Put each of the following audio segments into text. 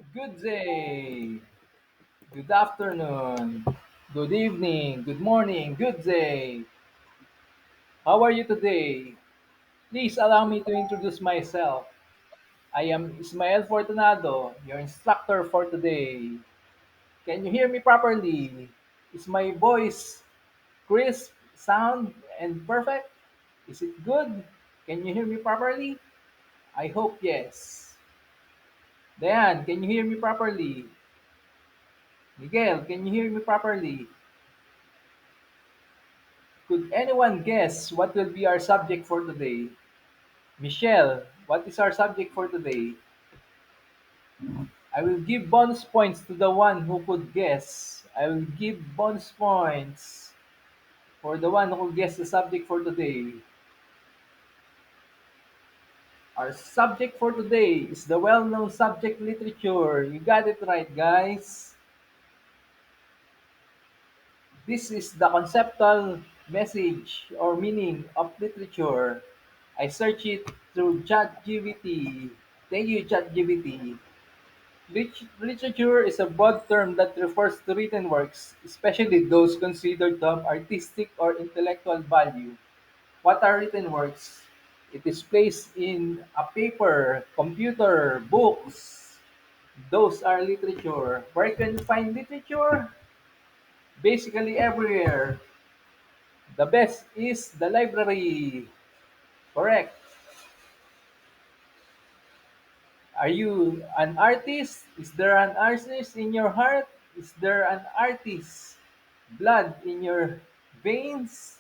Good day, good afternoon, good evening, good morning, good day. How are you today? Please allow me to introduce myself. I am Ismael Fortunado, your instructor for today. Can you hear me properly? Is my voice crisp, sound, and perfect? Is it good? Can you hear me properly? I hope yes. Diane, can you hear me properly? Miguel, can you hear me properly? Could anyone guess what will be our subject for today? Michelle, what is our subject for today? I will give bonus points to the one who could guess. I will give bonus points for the one who guessed the subject for today. Our subject for today is the well-known subject literature. You got it right, guys. This is the conceptual message or meaning of literature. I search it through ChatGPT. Thank you, ChatGPT. Literature is a broad term that refers to written works, especially those considered to have artistic or intellectual value. What are written works? It is placed in a paper, computer, books. Those are literature. Where can you find literature? Basically everywhere. The best is the library. Correct. Are you an artist? Is there an artist in your heart? Is there an artist blood in your veins?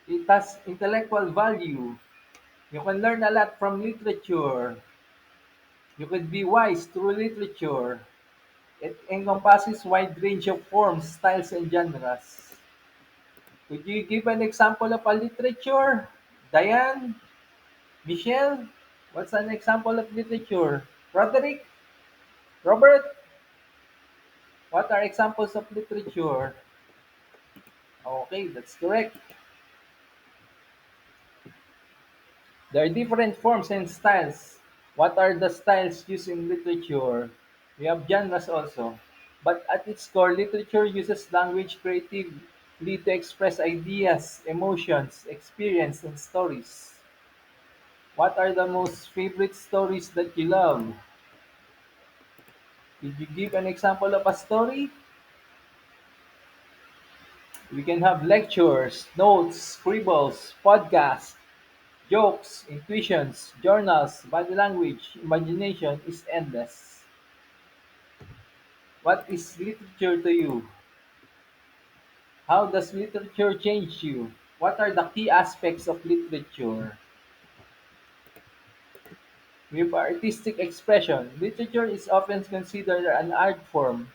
It has intellectual value. You can learn a lot from literature. You could be wise through literature. It encompasses wide range of forms, styles, and genres. Could you give an example of a literature? Diane? Michelle? What's an example of literature? Roderick? Robert? What are examples of literature? Okay, that's correct. There are different forms and styles. What are the styles used in literature? We have genres also. But at its core, literature uses language creatively to express ideas, emotions, experience, and stories. What are the most favorite stories that you love? Did you give an example of a story? We can have lectures, notes, scribbles, podcasts, jokes, intuitions, journals, body language, imagination is endless. What is literature to you? How does literature change you? What are the key aspects of literature? With artistic expression, literature is often considered an art form.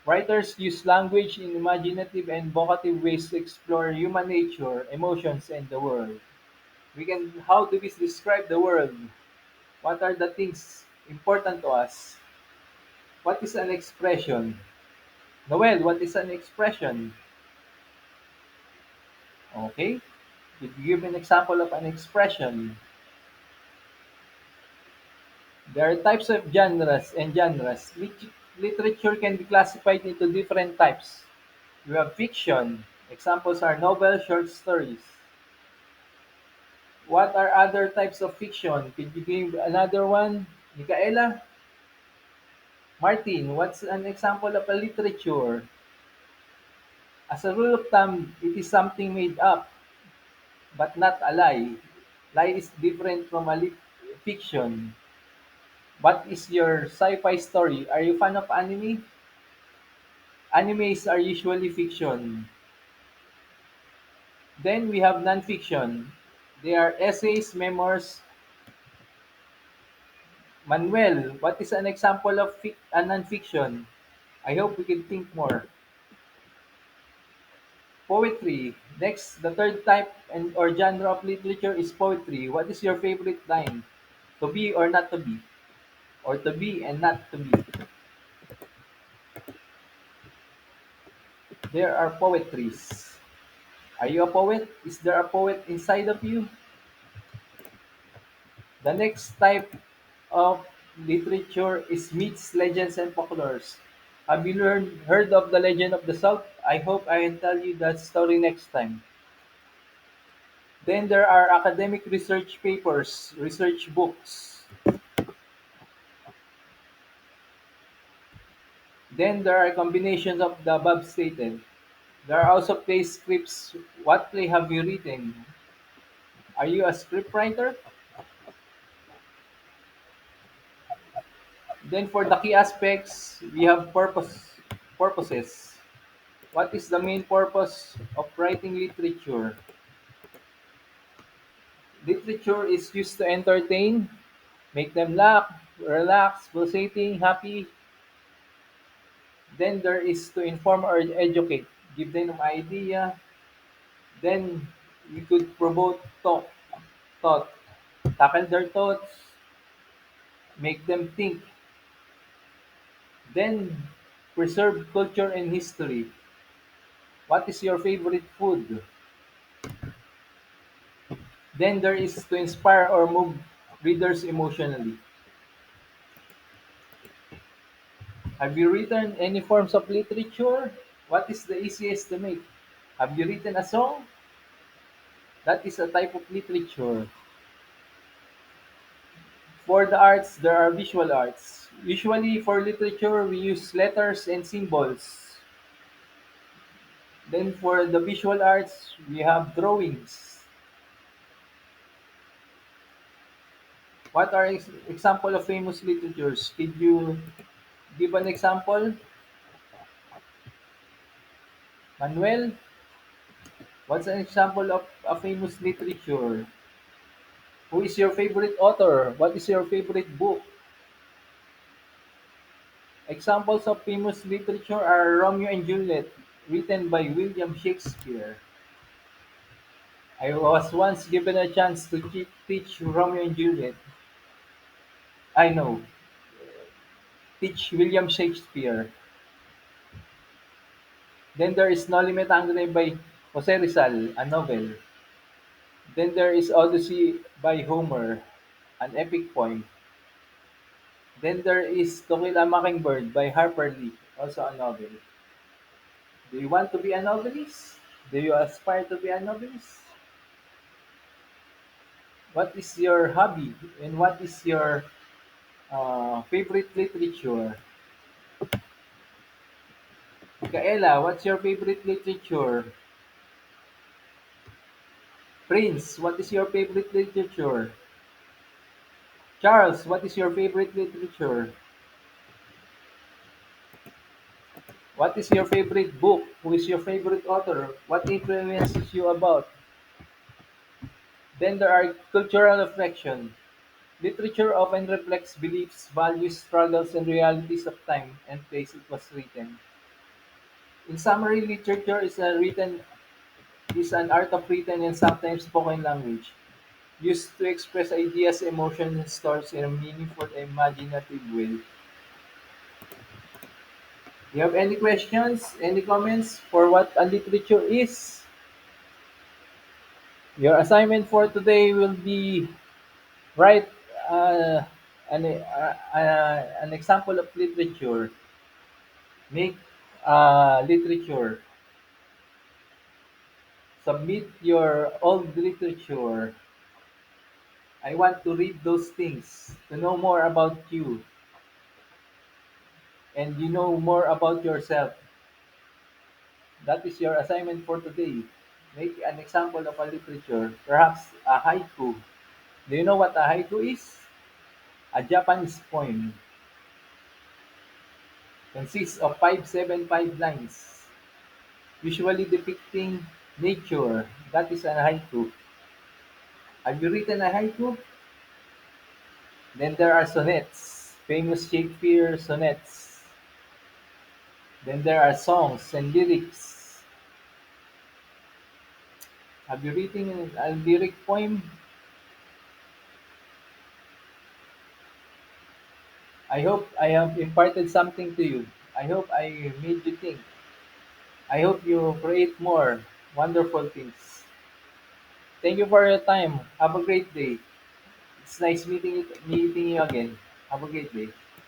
Writers use language in imaginative and evocative ways to explore human nature, emotions, and the world. How do we describe the world? What are the things important to us? What is an expression? Noel, what is an expression? Okay. Could you give an example of an expression? There are types of genres and genres. Literature can be classified into different types. You have fiction. Examples are novels, short stories. What are other types of fiction? Could you give another one? Michaela? Martin, what's an example of a literature? As a rule of thumb, it is something made up, but not a lie. Lie is different from a fiction. What is your sci-fi story? Are you fan of anime? Animes are usually fiction. Then we have non-fiction. They are essays, memoirs. Manuel, what is an example of a non-fiction? I hope we can think more. Poetry. Next, the third type and or genre of literature is poetry. What is your favorite line? To be or not to be? Or to be and not to be? There are poetries. Are you a poet? Is there a poet inside of you? The next type of literature is myths, legends, and folklores. Have you heard of the legend of the salt? I hope I can tell you that story next time. Then there are academic research papers, research books. Then there are combinations of the above stated. There are also play scripts. What play have you written? Are you a scriptwriter? Then for the key aspects, we have purposes. What is the main purpose of writing literature? Literature is used to entertain, make them laugh, relax, pulsating, happy. Then there is to inform or educate, give them an idea. Then we could promote thought, tackle their thoughts, make them think. Then preserve culture and history. What is your favorite food? Then there is to inspire or move readers emotionally. Have you written any forms of literature? What is the easiest to make? Have you written a song? That is a type of literature. For the arts, there are visual arts. Usually for literature, we use letters and symbols. Then for the visual arts, we have drawings. What are example of famous literatures? Could you give an example? Manuel, what's an example of a famous literature? Who is your favorite author? What is your favorite book? Examples of famous literature are Romeo and Juliet, written by William Shakespeare. I was once given a chance to teach Romeo and Juliet. I know, teach William Shakespeare. Then there is Noli Me Tangere by Jose Rizal, a novel. Then there is Odyssey by Homer, an epic poem. Then there is To Kill a Mockingbird by Harper Lee, also a novel. Do you want to be a novelist? Do you aspire to be a novelist? What is your hobby and what is your favorite literature? Michaela, what's your favorite literature? Prince, what is your favorite literature? Charles, what is your favorite literature? What is your favorite book? Who is your favorite author? What influences you about? Then there are cultural reflection. Literature often reflects beliefs, values, struggles, and realities of time and place it was written. In summary, literature is an art of written and sometimes spoken language, used to express ideas, emotions, and stories in a meaningful and imaginative way. Do you have any questions, any comments for what a literature is? Your assignment for today will be write uh, an example of literature. Make literature. Submit your old literature. I want to read those things to know more about you and you know more about yourself. That is your assignment for today. Make an example of a literature, perhaps a haiku. Do you know what a haiku is? A Japanese poem consists of 575 lines, usually depicting nature. That is a haiku. Have you written a haiku? Then there are sonnets, famous Shakespeare sonnets. Then there are songs and lyrics. Have you written a lyric poem? I hope I have imparted something to you. I hope I made you think. I hope you create more wonderful things. Thank you for your time. Have a great day. It's nice meeting you again. Have a great day.